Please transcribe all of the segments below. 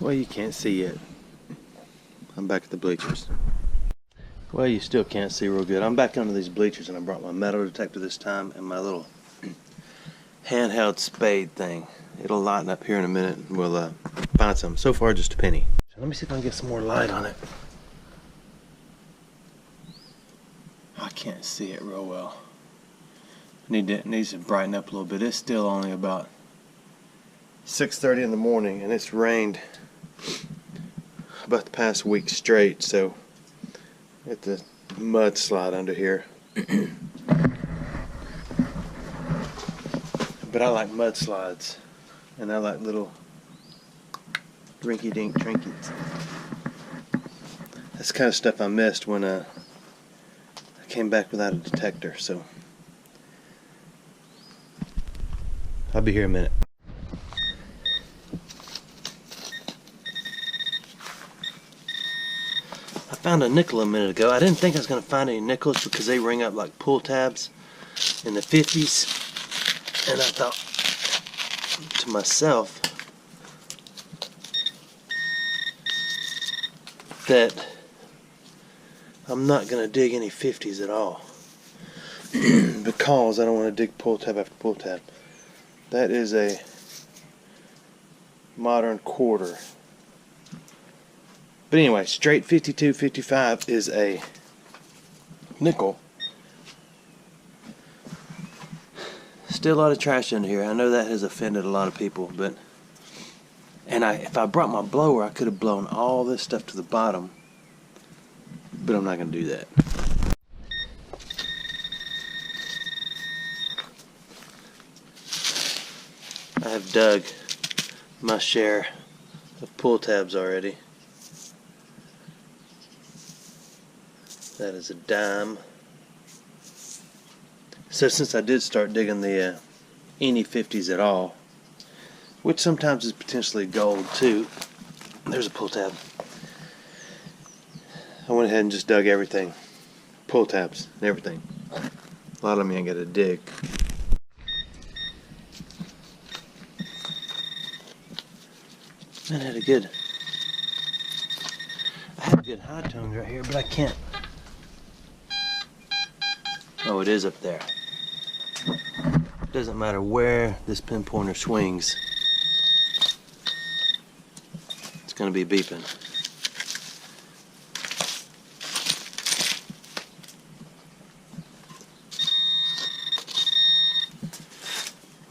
Well, you can't see yet. I'm back at the bleachers. Well, you still can't see real good. I'm back under these bleachers, and I brought my metal detector this time and my little handheld spade thing. It'll lighten up here in a minute, and we'll find some. So far, just a penny. So let me see if I can get some more light on it. I can't see it real well. It needs to brighten up a little bit. It's still only about 6:30 in the morning, and it's rained about the past week straight, so at the mudslide under here. But I like mudslides, and I like little rinky-dink trinkets. That's the kind of stuff I missed when I came back without a detector, so I'll be here in a minute. I found a nickel a minute ago. I didn't think I was going to find any nickels because they ring up like pull tabs in the 50s. And I thought to myself that I'm not going to dig any 50s at all because I don't want to dig pull tab after pull tab. That is a modern quarter. But anyway, straight 52, 55 is a nickel. Still a lot of trash in here. I know that has offended a lot of people, but if I brought my blower, I could have blown all this stuff to the bottom, but I'm not going to do that. I have dug my share of pull tabs already. That is a dime. So since I did start digging the any 50s at all, which sometimes is potentially gold too, there's a pull tab. I went ahead and just dug everything, pull tabs and everything. A lot of them you ain't got to dig. Man, I had a good high tones right here, but I can't. Oh, it is up there. It doesn't matter where this pinpointer swings, it's going to be beeping.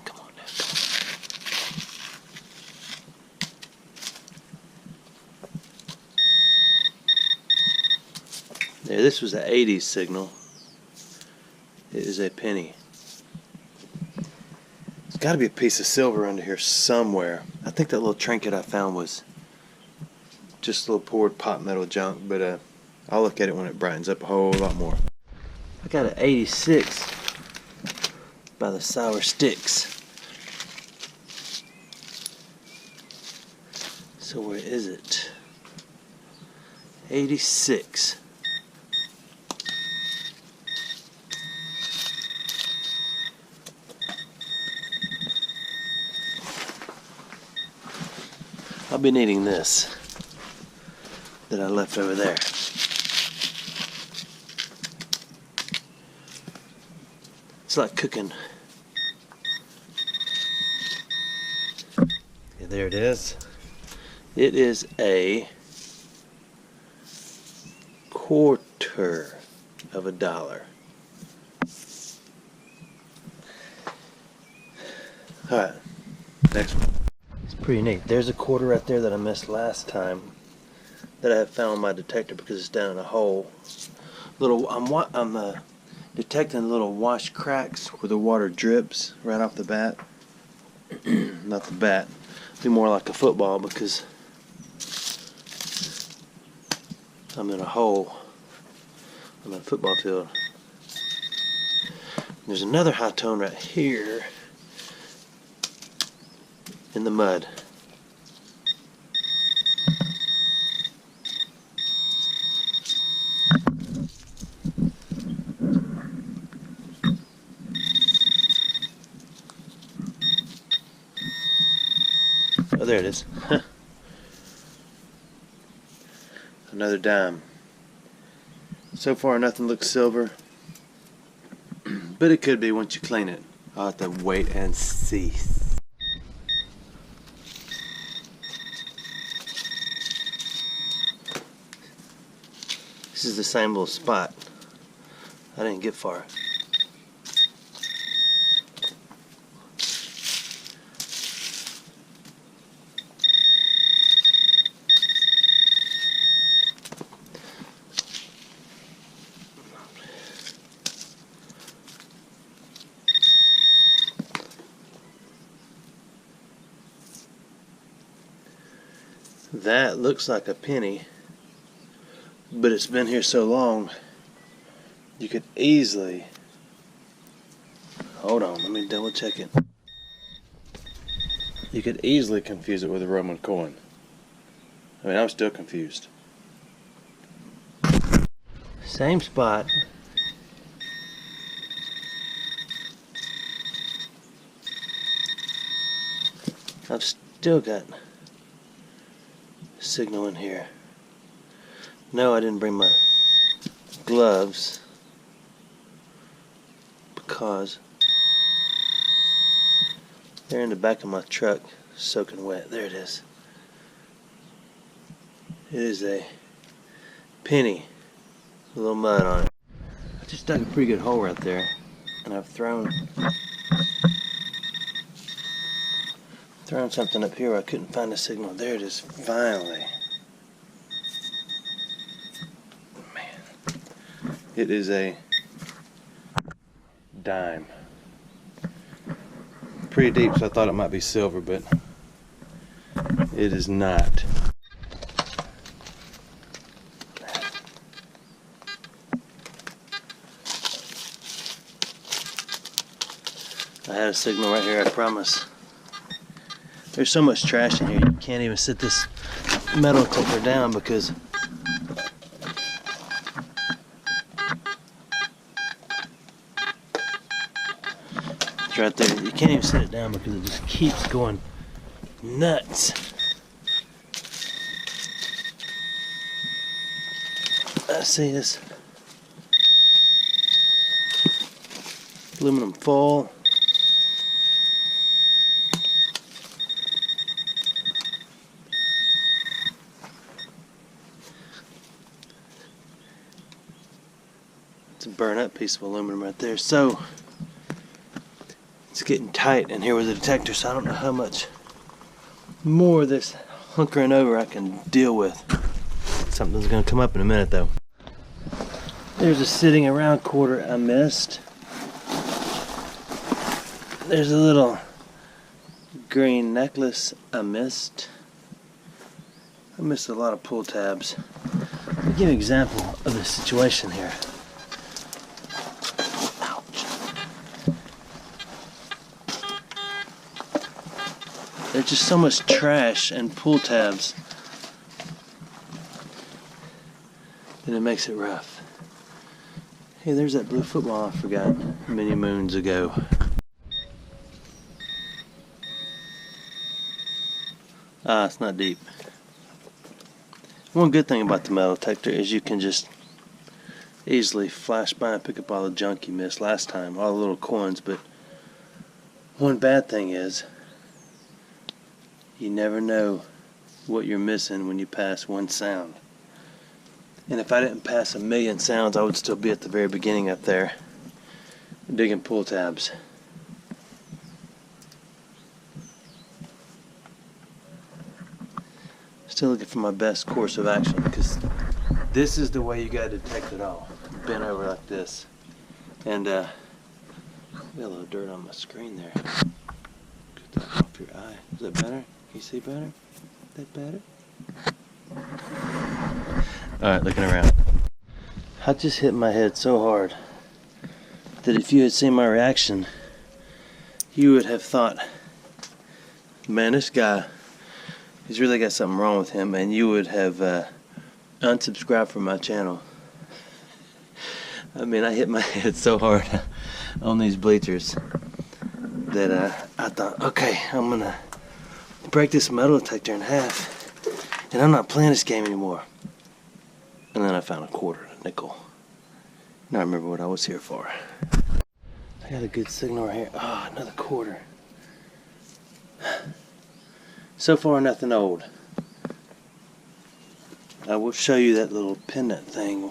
Come on now. There, this was the 80s signal. It is a penny. There's got to be a piece of silver under here somewhere. I think that little trinket I found was just a little poured pot metal junk, but I'll look at it when it brightens up a whole lot more. I got an 86 by the sour sticks. So where is it? 86. I'll be needing this that I left over there. It's like cooking. Okay, there it is. It is a quarter of a dollar. Alright, next one. Pretty neat. There's a quarter right there that I missed last time that I have found on my detector because it's down in a hole. I'm detecting little wash cracks where the water drips right off the bat. Not the bat. It'd be more like a football because I'm in a hole on a football field. There's another high tone right here in the mud. Oh, there it is. Another dime. So far nothing looks silver, but it could be once you clean it. I'll have to wait and see. This is the same little spot. I didn't get far. That looks like a penny, but it's been here so long, you could easily, hold on, let me double check it. You could easily confuse it with a Roman coin. I mean, I'm still confused. Same spot. I've still got signal in here. No, I didn't bring my gloves because they're in the back of my truck soaking wet. There it is. It is a penny with a little mud on it. I just dug a pretty good hole right there, and I've thrown something up here where I couldn't find the signal. There it is, finally. Man, it is a dime. Pretty deep, so I thought it might be silver, but it is not. I had a signal right here, I promise. There's so much trash in here, you can't even sit this metal detector down because it's right there. You can't even sit it down because it just keeps going nuts. I see this aluminum foil. It's a burn up piece of aluminum right there. So it's getting tight, and here was a detector, so I don't know how much more of this hunkering over I can deal with. Something's gonna come up in a minute though. There's a sitting around quarter I missed. There's a little green necklace I missed. I missed a lot of pull tabs. Let me give you an example of the situation here. There's just so much trash and pull tabs that it makes it rough. Hey, there's that blue football I forgot many moons ago. Ah, it's not deep. One good thing about the metal detector is you can just easily flash by and pick up all the junk you missed last time, all the little coins, but one bad thing is you never know what you're missing when you pass one sound. And if I didn't pass 1,000,000 sounds, I would still be at the very beginning up there, digging pull tabs. Still looking for my best course of action, because this is the way you gotta detect it all. Bent over like this. And got a little dirt on my screen there. Get that off your eye. Is that better? Can you see better? That better? Alright, looking around. I just hit my head so hard that if you had seen my reaction, you would have thought, man, this guy, he's really got something wrong with him, and you would have unsubscribed from my channel. I mean, I hit my head so hard on these bleachers that I thought, okay, I'm gonna break this metal detector in half, and I'm not playing this game anymore. And then I found a quarter and a nickel. Now I remember what I was here for. I got a good signal right here. Oh, another quarter. So far, nothing old. I will show you that little pendant thing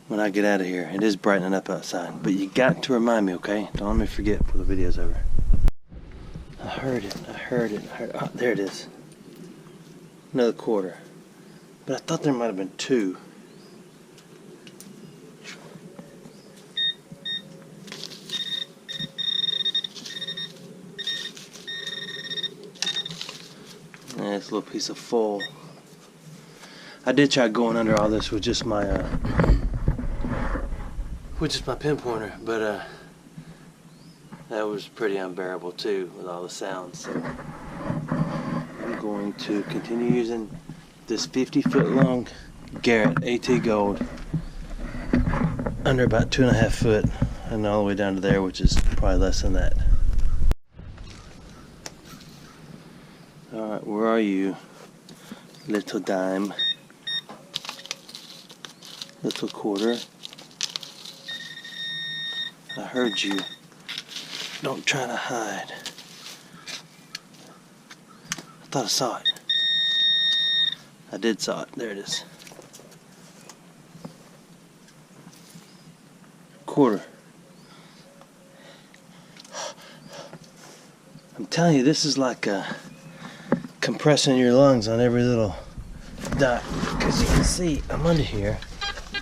when I get out of here. It is brightening up outside, but you got to remind me, okay? Don't let me forget before the video's over. I heard it. Oh, there it is. Another quarter. But I thought there might have been two. And it's a little piece of foil. I did try going under all this with just my pinpointer, but that was pretty unbearable too with all the sounds. So I'm going to continue using this 50-foot long Garrett AT Gold under about 2.5 foot and all the way down to there, which is probably less than that. Alright, where are you, little dime? Little quarter. I heard you. Don't try to hide. I thought I saw it. I did saw it. There it is. Quarter. I'm telling you, this is like compressing your lungs on every little dot. Because you can see I'm under here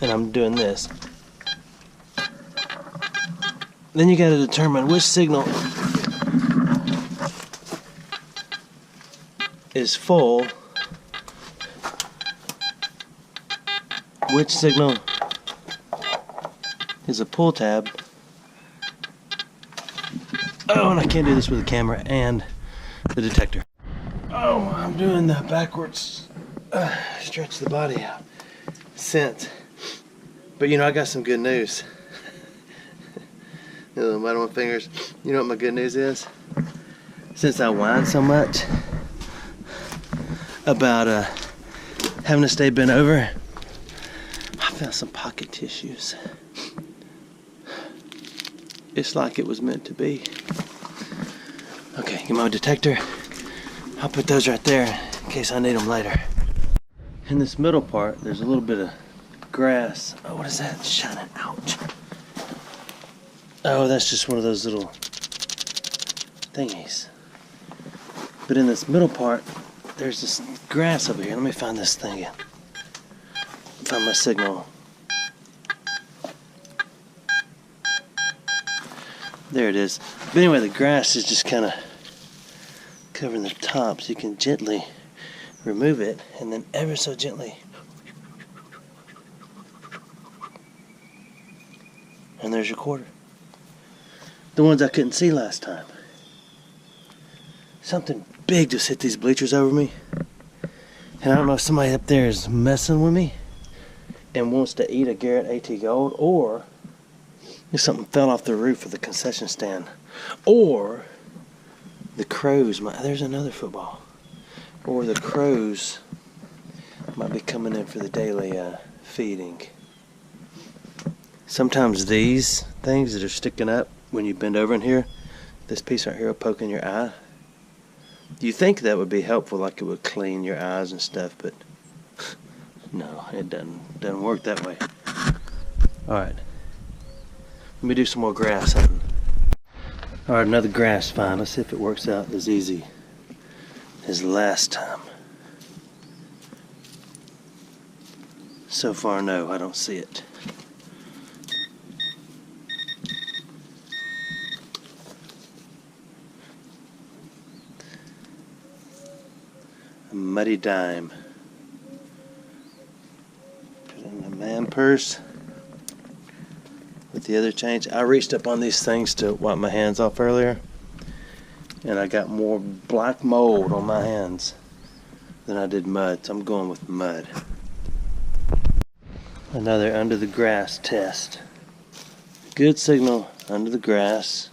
and I'm doing this. Then you got to determine which signal is full, which signal is a pull tab. Oh, and I can't do this with the camera and the detector. Oh, I'm doing the backwards stretch the body out sense. But you know, I got some good news. The little mud on my fingers. You know what my good news is? Since I whine so much about having to stay bent over, I found some pocket tissues. It's like it was meant to be. Okay, get my detector. I'll put those right there in case I need them later. In this middle part, there's a little bit of grass. Oh, what is that? It's shining. Ouch. Oh, that's just one of those little thingies. But in this middle part, there's this grass over here. Let me find this thing again. Find my signal. There it is. But anyway, the grass is just kind of covering the top, so you can gently remove it, and then ever so gently. And there's your quarter. The ones I couldn't see last time. Something big just hit these bleachers over me. And I don't know if somebody up there is messing with me and wants to eat a Garrett AT Gold, or if something fell off the roof of the concession stand, or the crows might, there's another football, or the crows might be coming in for the daily feeding. Sometimes these things that are sticking up when you bend over in here, this piece right here will poke in your eye. You think that would be helpful, like it would clean your eyes and stuff, but no, it doesn't work that way. Alright, let me do some more grass hunting. Alright, another grass find. Let's see if it works out as easy as last time. So far, no, I don't see it. A muddy dime. Put it in the man purse with the other change. I reached up on these things to wipe my hands off earlier, and I got more black mold on my hands than I did mud, so I'm going with mud. Another under the grass test. Good signal under the grass.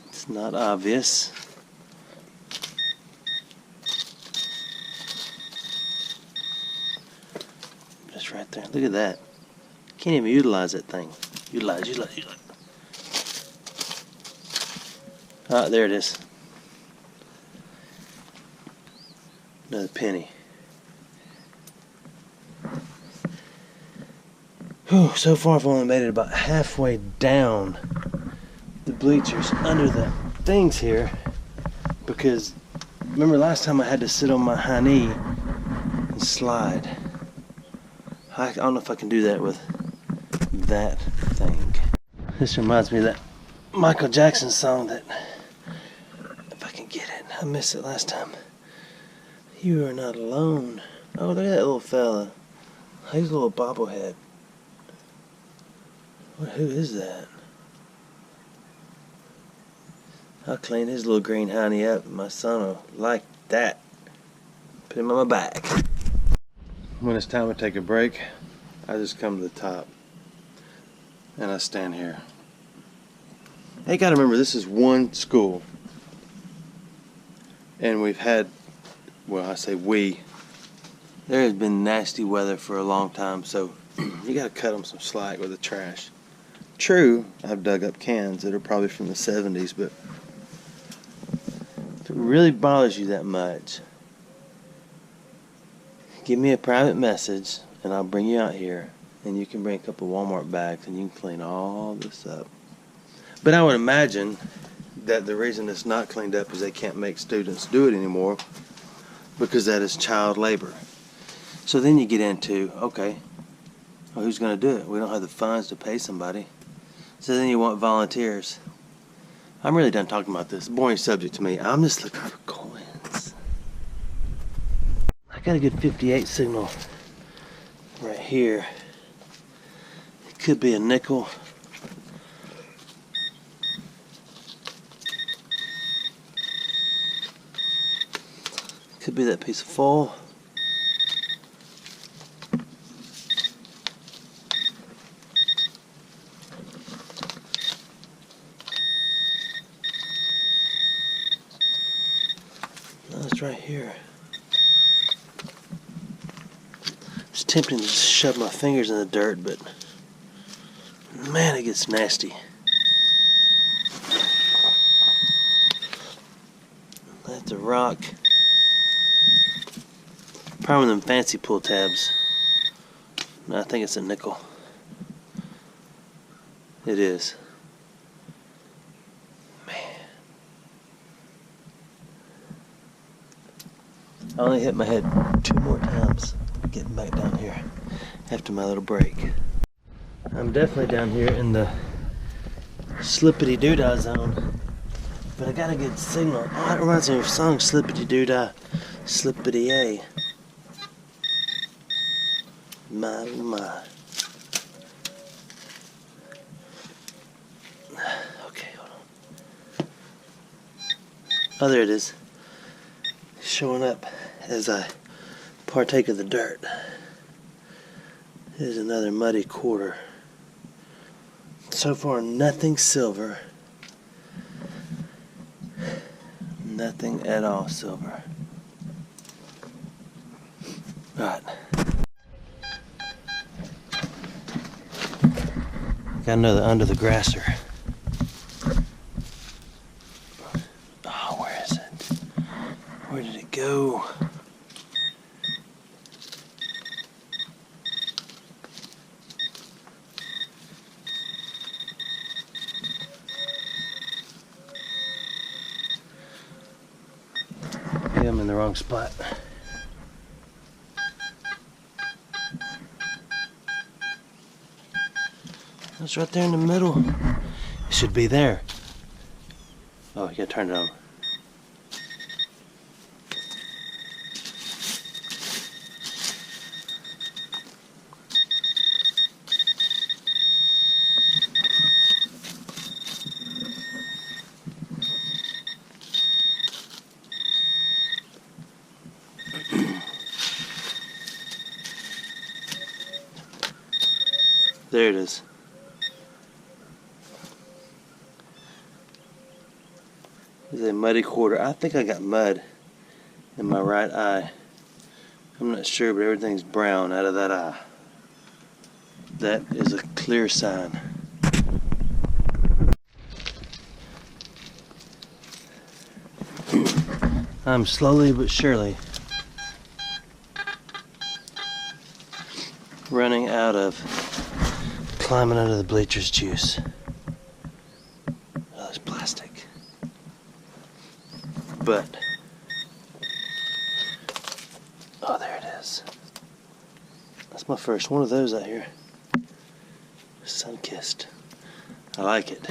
It's not obvious. there. Look at that. Can't even utilize that thing. Utilize. Ah, there it is. Another penny. Whew, so far I've only made it about halfway down the bleachers under the things here, because remember last time I had to sit on my high knee and slide. I don't know if I can do that with that thing. This reminds me of that Michael Jackson song that, if I can get it, I missed it last time. You are not alone. Oh, look at that little fella. He's a little bobblehead. Who is that? I'll clean his little green honey up. My son will like that. Put him on my back. When it's time to take a break, I just come to the top and I stand here. Hey, gotta remember, this is one school, and we've had, well, I say we, there has been nasty weather for a long time, so you gotta cut them some slack with the trash. True, I've dug up cans that are probably from the 70s, but if it really bothers you that much, give me a private message and I'll bring you out here, and you can bring a couple Walmart bags and you can clean all this up. But I would imagine that the reason it's not cleaned up is they can't make students do it anymore, because that is child labor. So then you get into, okay, well, who's going to do it? We don't have the funds to pay somebody. So then you want volunteers. I'm really done talking about this. Boring subject to me. I'm just looking for coins. I got a good 58 signal right here. It could be a nickel. Could be that piece of foil. No, it's right here. It's tempting to just shove my fingers in the dirt, but man, it gets nasty. That's a rock. Probably one of them fancy pull tabs. No, I think it's a nickel. It is. Man. I only hit my head 2 more times getting back down here after my little break. I'm definitely down here in the slippity doodah zone, but I got a good signal. Oh, that reminds me of a song, Slippity Doodah, Slippity A. My, my. Okay, hold on. Oh, there it is. Showing up as I partake of the dirt. Here's another muddy quarter. So far, nothing silver. Nothing at all silver. Right. Got another under the grasser. Oh, where is it? Where did it go? Maybe I'm in the wrong spot. It's right there in the middle. It should be there. Oh, you gotta turn it on. There it is. It's a muddy quarter. I think I got mud in my right eye. I'm not sure, but everything's brown out of that eye. That is a clear sign. I'm slowly but surely running out of climbing under the bleachers juice. Oh, there's plastic. But, oh, there it is. That's my first one of those out here. Sun-kissed. I like it.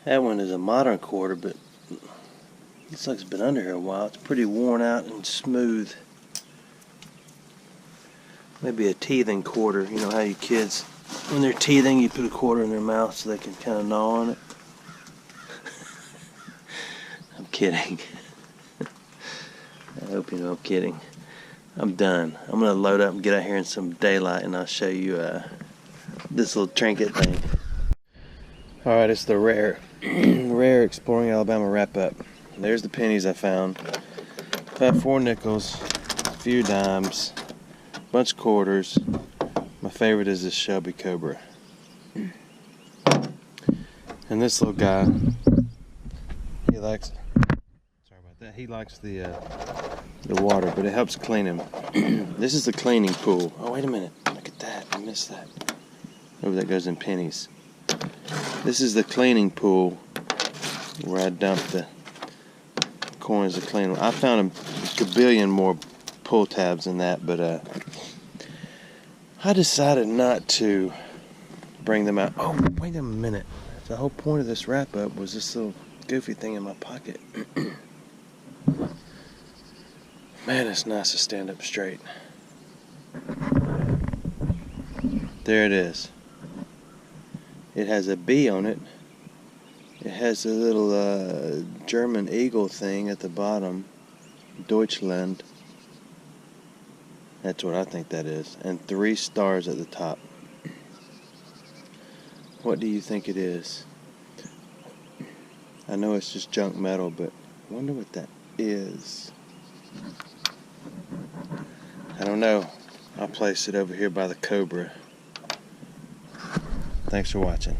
That one is a modern quarter, but looks like it's been under here a while. It's pretty worn out and smooth. Maybe a teething quarter. You know how you kids, when they're teething, you put a quarter in their mouth so they can kind of gnaw on it. I'm kidding. I hope you know I'm kidding. I'm done. I'm going to load up and get out here in some daylight, and I'll show you this little trinket thing. Alright, it's the rare Exploring Alabama wrap up. There's the pennies I found. About 4 nickels, a few dimes, a bunch of quarters. My favorite is this Shelby Cobra. And this little guy, he likes, sorry about that, he likes the water, but it helps clean him. This is the cleaning pool. Oh, wait a minute, look at that, I missed that. Oh, that goes in pennies. This is the cleaning pool where I dumped the coins to clean them. I found a billion more pull tabs than that, but I decided not to bring them out. Oh, wait a minute. The whole point of this wrap up was this little goofy thing in my pocket. Man, it's nice to stand up straight. There it is. It has a B on it. It has a little German eagle thing at the bottom. Deutschland. That's what I think that is. And 3 stars at the top. What do you think it is? I know it's just junk metal, but I wonder what that is. I don't know. I'll place it over here by the Cobra. Thanks for watching.